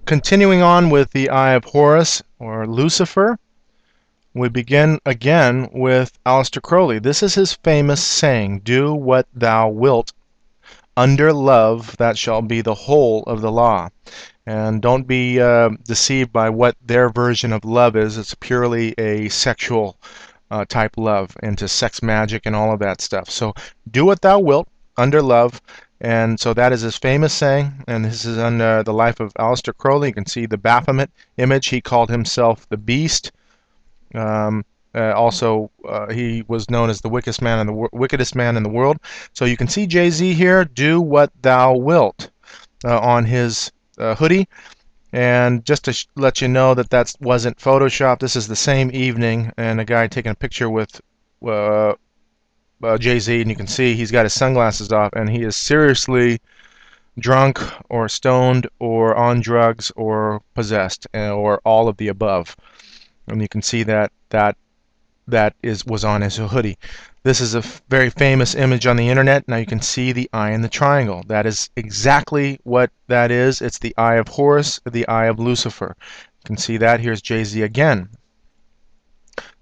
continuing on with the Eye of Horus, or Lucifer, we begin again with Aleister Crowley. This is his famous saying, "Do what thou wilt. Under love that shall be the whole of the law." And don't be deceived by what their version of love is. It's purely a sexual type love, into sex magic and all of that stuff. So do what thou wilt under love. And so that is his famous saying, and this is under the life of Aleister Crowley. You can see the Baphomet image. He called himself the Beast. Also, he was known as the wickedest man in the world. So you can see Jay-Z here, "Do what thou wilt," on his hoodie. And just to let you know that that wasn't Photoshop, this is the same evening, and a guy taking a picture with Jay-Z, and you can see he's got his sunglasses off, and he is seriously drunk or stoned or on drugs or possessed, or all of the above. And you can see that was on his hoodie. This is a very famous image on the internet. Now you can see the eye in the triangle. That is exactly what that is. It's the Eye of Horus, the Eye of Lucifer. You can see that. Here's Jay-Z again.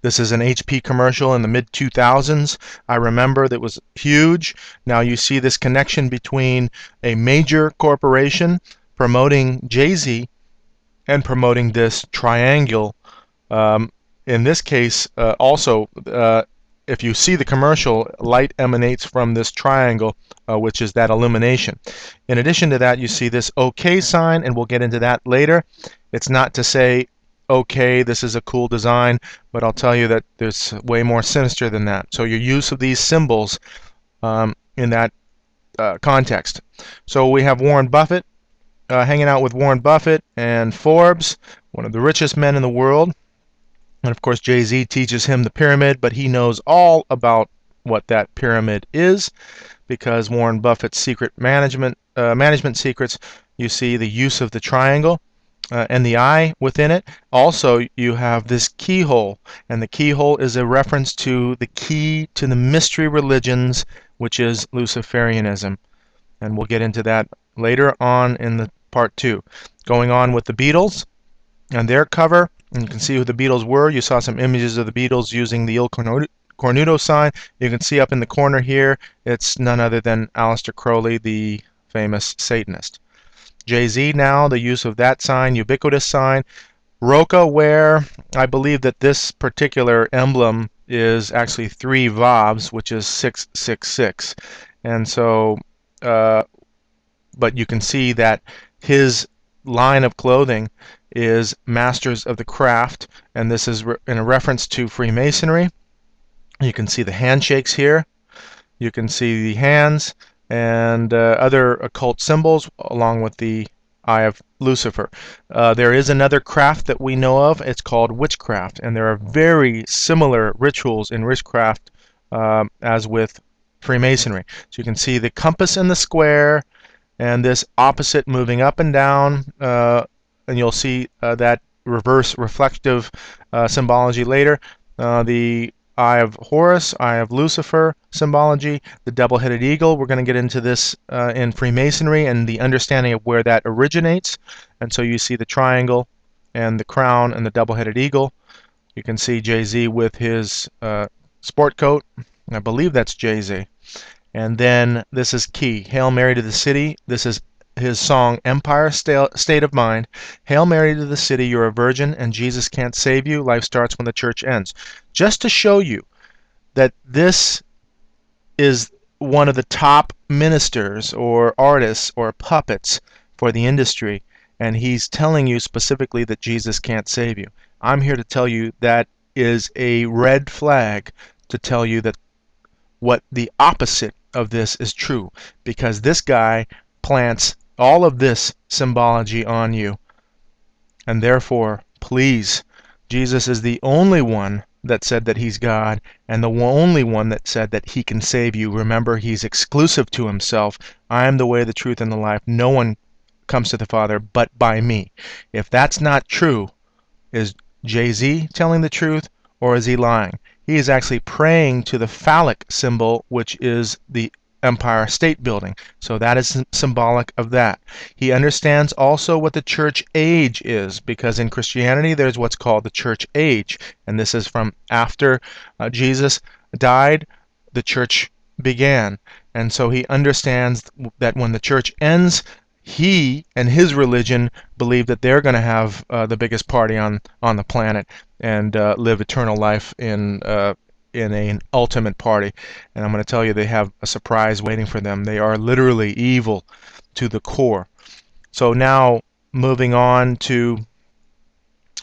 This is an HP commercial in the mid-2000s. I remember that was huge. Now you see this connection between a major corporation promoting Jay-Z and promoting this triangle. In this case, also, if you see the commercial, light emanates from this triangle, which is that illumination. In addition to that, you see this OK sign, and we'll get into that later. It's not to say, okay, this is a cool design, but I'll tell you that there's way more sinister than that. So your use of these symbols in that context. So we have Warren Buffett, hanging out with Warren Buffett and Forbes, one of the richest men in the world. And of course, Jay-Z teaches him the pyramid, but he knows all about what that pyramid is, because Warren Buffett's secret management secrets, you see the use of the triangle and the eye within it. Also, you have this keyhole, and the keyhole is a reference to the key to the mystery religions, which is Luciferianism. And we'll get into that later on in the part 2. Going on with the Beatles and their cover. And you can see who the Beatles were. You saw some images of the Beatles using the Il Cornuto sign. You can see up in the corner here, it's none other than Aleister Crowley, the famous Satanist. Jay-Z now, the use of that sign, ubiquitous sign. Roca, where I believe that this particular emblem is actually 3 Vavs, which is 666. And so, but you can see that his line of clothing is Masters of the Craft, and this is in a reference to Freemasonry. You can see the handshakes here. You can see the hands and other occult symbols, along with the Eye of Lucifer. There is another craft that we know of. It's called witchcraft, and there are very similar rituals in witchcraft as with Freemasonry. So you can see the compass in the square, and this opposite moving up and down, and you'll see that reverse reflective symbology later. The Eye of Horus, Eye of Lucifer symbology, the double-headed eagle. We're going to get into this in Freemasonry and the understanding of where that originates. And so you see the triangle and the crown and the double-headed eagle. You can see Jay-Z with his sport coat. I believe that's Jay-Z. And then this is key. Hail Mary to the City. This is his song, Empire State of Mind. Hail Mary to the city, you're a virgin, and Jesus can't save you. Life starts when the church ends. Just to show you that this is one of the top ministers or artists or puppets for the industry, and he's telling you specifically that Jesus can't save you. I'm here to tell you that is a red flag to tell you that what the opposite of this is true, because this guy plants all of this symbology on you. And therefore, please, Jesus is the only one that said that he's God, and the only one that said that he can save you. Remember, he's exclusive to himself. I am the way, the truth, and the life. No one comes to the Father but by me. If that's not true, is Jay-Z telling the truth, or is he lying? He is actually praying to the phallic symbol, which is the Empire State Building. So that is symbolic of that. He understands also what the church age is, because in Christianity there's what's called the church age, and this is from after Jesus died, the church began. And so he understands that when the church ends, he and his religion believe that they're going to have the biggest party on the planet and live eternal life in an ultimate party. And I'm going to tell you, they have a surprise waiting for them. They are literally evil to the core. So now, moving on to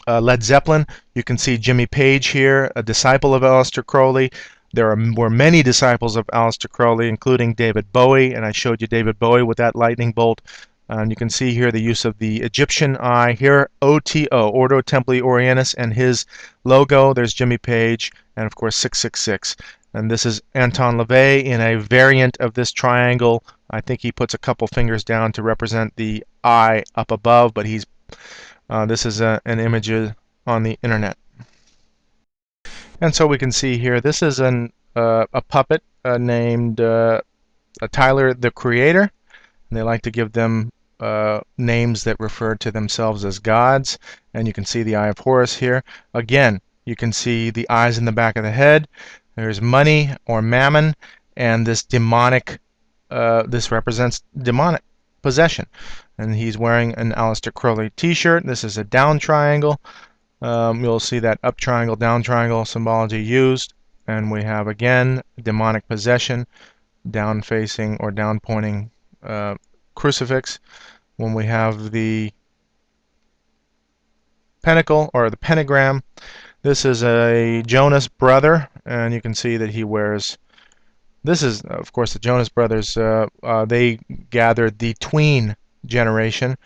Led Zeppelin, you can see Jimmy Page here, a disciple of Aleister Crowley. There were many disciples of Aleister Crowley, including David Bowie, and I showed you David Bowie with that lightning bolt. And you can see here the use of the Egyptian eye. Here, OTO, Ordo Templi Orientis, and his logo. There's Jimmy Page, and of course 666. And this is Anton LaVey in a variant of this triangle. I think he puts a couple fingers down to represent the eye up above, but this is an image on the internet. And so we can see here, this is a puppet named Tyler the Creator. And they like to give them names that refer to themselves as gods. And you can see the Eye of Horus here. Again, you can see the eyes in the back of the head. There's money or mammon, and this demonic, this represents demonic possession. And he's wearing an Aleister Crowley t-shirt. This is a down triangle. You'll see that up triangle, down triangle symbology used. And we have, again, demonic possession, down facing or down pointing crucifix. When we have the pentacle or the pentagram, this is a Jonas brother, and you can see that he wears, this is of course the Jonas brothers. They gathered the tween generation,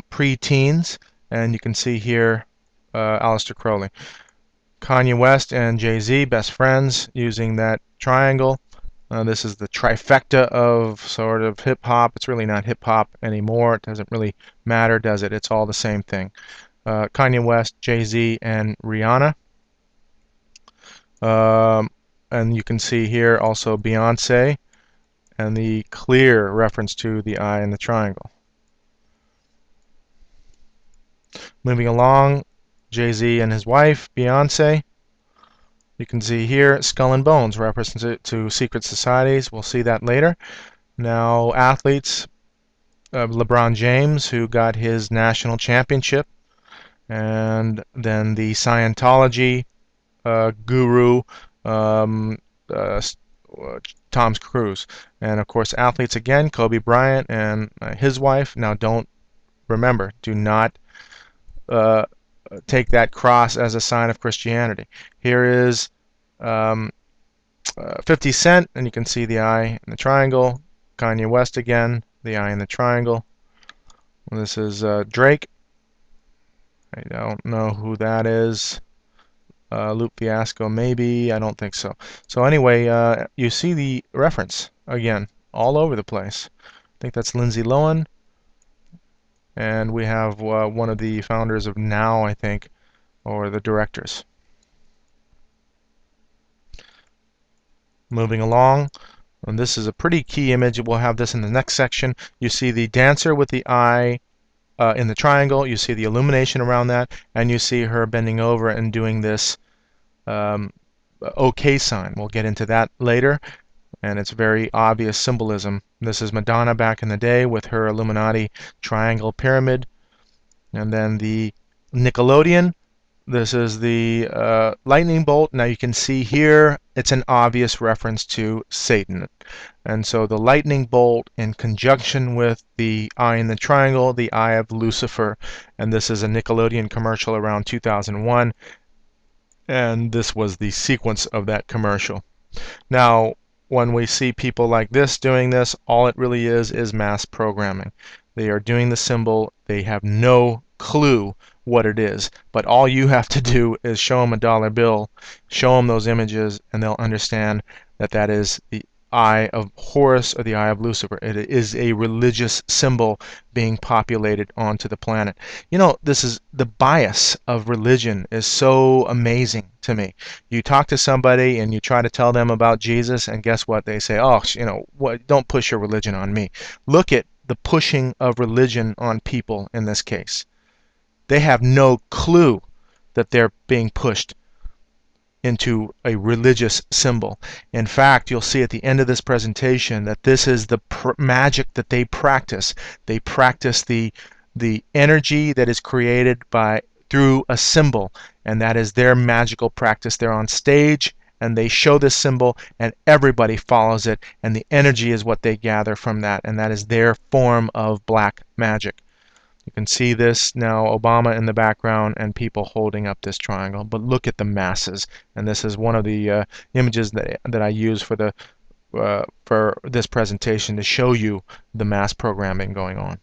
pre-teens, and you can see here Aleister Crowley. Kanye West and Jay-Z, best friends, using that triangle. This is the trifecta of sort of hip-hop. It's really not hip-hop anymore. It doesn't really matter, does it? It's all the same thing. Kanye West, Jay-Z, and Rihanna. And you can see here also Beyonce and the clear reference to the eye in the triangle. Moving along, Jay-Z and his wife, Beyonce. You can see here Skull and Bones, reference to secret societies. We'll see that later. Now, athletes, LeBron James, who got his national championship, and then the Scientology guru, Tom Cruise. And of course, athletes again, Kobe Bryant and his wife. Now, do not take that cross as a sign of Christianity. Here is 50 Cent, and you can see the eye in the triangle. Kanye West again, the eye in the triangle. This is Drake. I don't know who that is. Luke Fiasco, maybe. I don't think so. So anyway, you see the reference again all over the place. I think that's Lindsay Lohan. And we have one of the founders of Now, I think, or the directors. Moving along, and this is a pretty key image. We'll have this in the next section. You see the dancer with the eye in the triangle. You see the illumination around that, and you see her bending over and doing this OK sign. We'll get into that later, and it's very obvious symbolism. This is Madonna back in the day with her Illuminati triangle pyramid. And then the Nickelodeon. This is the lightning bolt. Now you can see here it's an obvious reference to Satan. And so the lightning bolt in conjunction with the eye in the triangle, the eye of Lucifer. And this is a Nickelodeon commercial around 2001. And this was the sequence of that commercial. Now, when we see people like this doing this, all it really is mass programming. They are doing the symbol. They have no clue what it is, but all you have to do is show them a dollar bill, show them those images, and they'll understand that that is eye of Horus or the eye of Lucifer. It is a religious symbol being populated onto the planet. You know, this is the bias of religion is so amazing to me. You talk to somebody and you try to tell them about Jesus, and guess what? They say, "Oh, you know, what? Don't push your religion on me." Look at the pushing of religion on people in this case. They have no clue that they're being pushed into a religious symbol. In fact, you'll see at the end of this presentation that this is the magic that they practice. They practice the energy that is created by through a symbol, and that is their magical practice. They're on stage and they show this symbol and everybody follows it, and the energy is what they gather from that, and that is their form of black magic. You can see this now, Obama in the background and people holding up this triangle. But look at the masses, and this is one of the images that I use for this presentation to show you the mass programming going on.